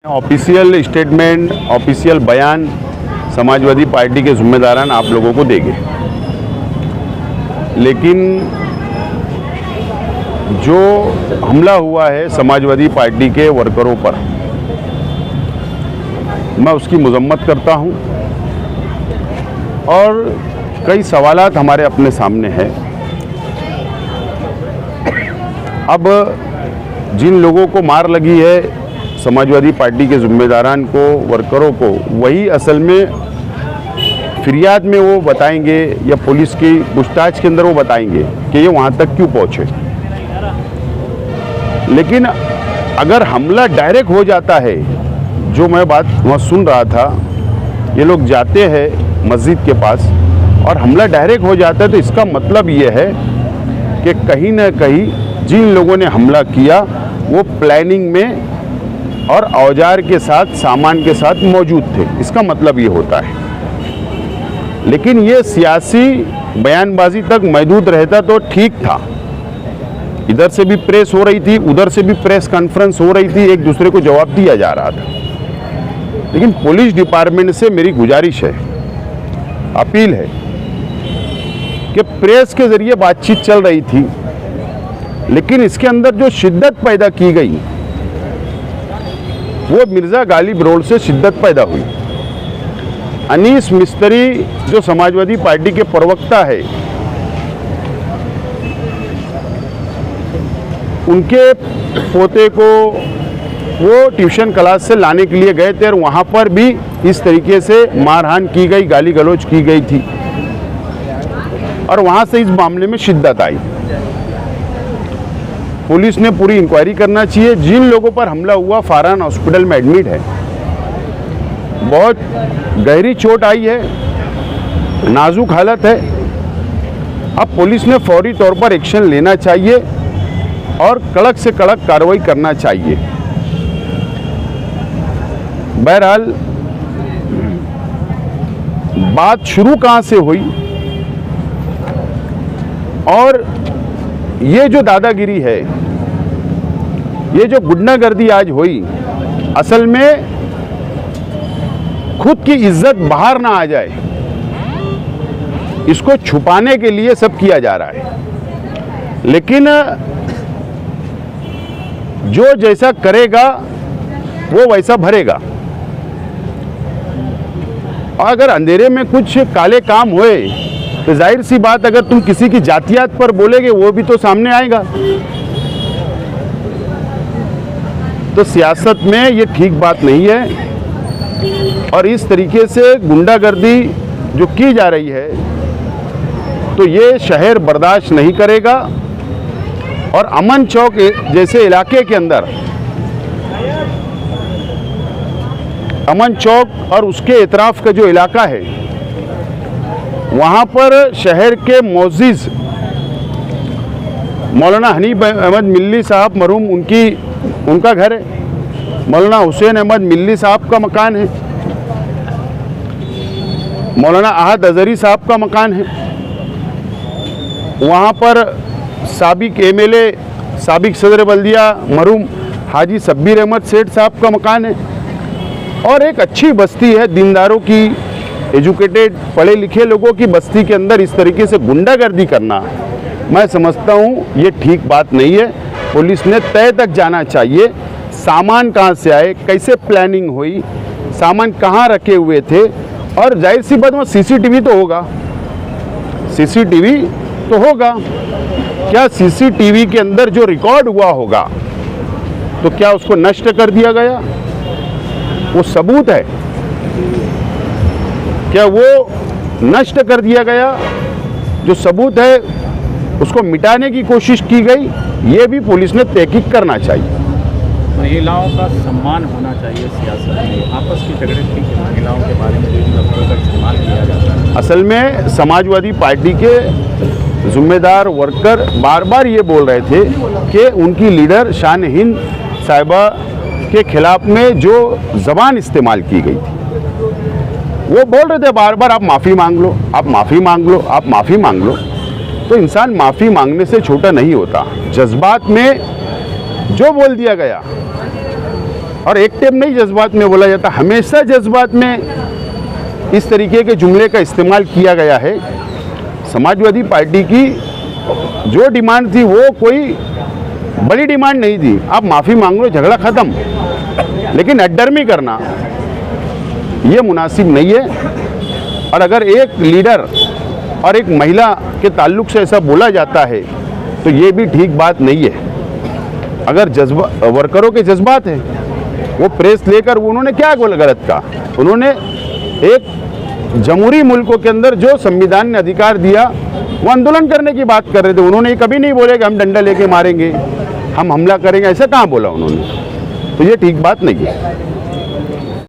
Official statement, official बयान Samajwadi party के जिम्मेदारान आप लोगों को देंगे, लेकिन जो हमला हुआ है समाजवादी पार्टी के वर्करों पर, मैं उसकी मजम्मत करता हूं और कई सवालात हमारे अपने सामने हैं। अब जिन लोगों को मार लगी है समाजवादी पार्टी के जिम्मेदारान को, वर्करों को, वही असल में फिरियाद में वो बताएंगे या पुलिस की पूछताछ के अंदर वो बताएंगे कि ये वहाँ तक क्यों पहुँचे। लेकिन अगर हमला डायरेक्ट हो जाता है, जो मैं बात वहाँ सुन रहा था, ये लोग जाते हैं मस्जिद के पास और हमला डायरेक्ट हो जाता है, तो इसका मतलब ये है कि कहीं ना कहीं जिन लोगों ने हमला किया वो प्लानिंग में और औजार के साथ, सामान के साथ मौजूद थे। इसका मतलब ये होता है। लेकिन ये सियासी बयानबाजी तक महदूद रहता तो ठीक था। इधर से भी प्रेस हो रही थी, उधर से भी प्रेस कॉन्फ्रेंस हो रही थी, एक दूसरे को जवाब दिया जा रहा था। लेकिन पुलिस डिपार्टमेंट से मेरी गुजारिश है, अपील है कि प्रेस के जरिए बातचीत चल रही थी, लेकिन इसके अंदर जो शिद्दत पैदा की गई वो मिर्ज़ा गालिब रोड से शिद्दत पैदा हुई। अनीस मिस्त्री जो समाजवादी पार्टी के प्रवक्ता है, उनके पोते को वो ट्यूशन क्लास से लाने के लिए गए थे और वहाँ पर भी इस तरीके से मारहान की गई, गाली गलौज की गई थी और वहाँ से इस मामले में शिद्दत आई। पुलिस ने पूरी इंक्वायरी करना चाहिए। जिन लोगों पर हमला हुआ फरहान हॉस्पिटल में एडमिट है, बहुत गहरी चोट आई है, नाजुक हालत है। अब पुलिस ने फौरी तौर पर एक्शन लेना चाहिए और कड़क से कड़क कार्रवाई करना चाहिए। बहरहाल बात शुरू कहाँ से हुई और ये जो दादागिरी है, ये जो गुंडागर्दी आज हुई, असल में खुद की इज्जत बाहर ना आ जाए, इसको छुपाने के लिए सब किया जा रहा है। लेकिन जो जैसा करेगा वो वैसा भरेगा। अगर अंधेरे में कुछ काले काम हुए तो जाहिर सी बात, अगर तुम किसी की जातियात पर बोलेगे वो भी तो सामने आएगा। तो सियासत में ये ठीक बात नहीं है और इस तरीके से गुंडागर्दी जो की जा रही है, तो ये शहर बर्दाश्त नहीं करेगा। और अमन चौक जैसे इलाके के अंदर, अमन चौक और उसके इतराफ का जो इलाका है, वहाँ पर शहर के मोअज़्ज़िज़ मौलाना हनीफ अहमद मिल्ली साहब मरहूम, उनका घर है। मौलाना हुसैन अहमद मिल्ली साहब का मकान है। मौलाना अहद अज़हरी साहब का मकान है। वहाँ पर साबिक एमएलए, साबिक सदर बल्दिया मरहूम हाजी शब्बीर अहमद सेठ साहब का मकान है। और एक अच्छी बस्ती है, दीनदारों की, एजुकेटेड, पढ़े लिखे लोगों की बस्ती के अंदर इस तरीके से गुंडागर्दी करना, मैं समझता हूँ ये ठीक बात नहीं है। पुलिस ने तय तक जाना चाहिए, सामान कहाँ से आए, कैसे प्लानिंग हुई, सामान कहाँ रखे हुए थे। और जाहिर सी बात, में सीसीटीवी तो होगा, सीसीटीवी तो होगा। क्या सीसीटीवी के अंदर जो रिकॉर्ड हुआ होगा, तो क्या उसको नष्ट कर दिया गया? वो सबूत है, क्या वो नष्ट कर दिया गया? जो सबूत है उसको मिटाने की कोशिश की गई, ये भी पुलिस ने तहकीक करना चाहिए। महिलाओं का सम्मान होना चाहिए सियासत में। आपस की झगड़े ठीक है, महिलाओं के बारे में जो लफ्ज़ों का इस्तेमाल किया जाता है। असल में समाजवादी पार्टी के जिम्मेदार वर्कर बार बार ये बोल रहे थे कि उनकी लीडर शान हिंद साहिबा के खिलाफ में जो ज़बान इस्तेमाल की गई थी, वो बोल रहे थे बार बार, आप माफ़ी मांग लो, आप माफ़ी मांग लो, आप माफ़ी मांग लो। तो इंसान माफ़ी मांगने से छोटा नहीं होता। जज्बात में जो बोल दिया गया और एक टाइम नहीं जज्बात में बोला जाता, हमेशा जज्बात में इस तरीके के जुमले का इस्तेमाल किया गया है। समाजवादी पार्टी की जो डिमांड थी वो कोई बड़ी डिमांड नहीं थी, आप माफ़ी मांग लो, झगड़ा ख़त्म। लेकिन अड्डरमी करना ये मुनासिब नहीं है। और अगर एक लीडर और एक महिला के ताल्लुक से ऐसा बोला जाता है तो ये भी ठीक बात नहीं है। अगर वर्करों के जज्बात हैं, वो प्रेस लेकर उन्होंने क्या गलत कहा? उन्होंने एक जमहूरी मुल्कों के अंदर जो संविधान ने अधिकार दिया वो आंदोलन करने की बात कर रहे थे। उन्होंने कभी नहीं बोले कि हम डंडा लेके मारेंगे, हम हमला करेंगे, ऐसा कहाँ बोला उन्होंने? तो ये ठीक बात नहीं है।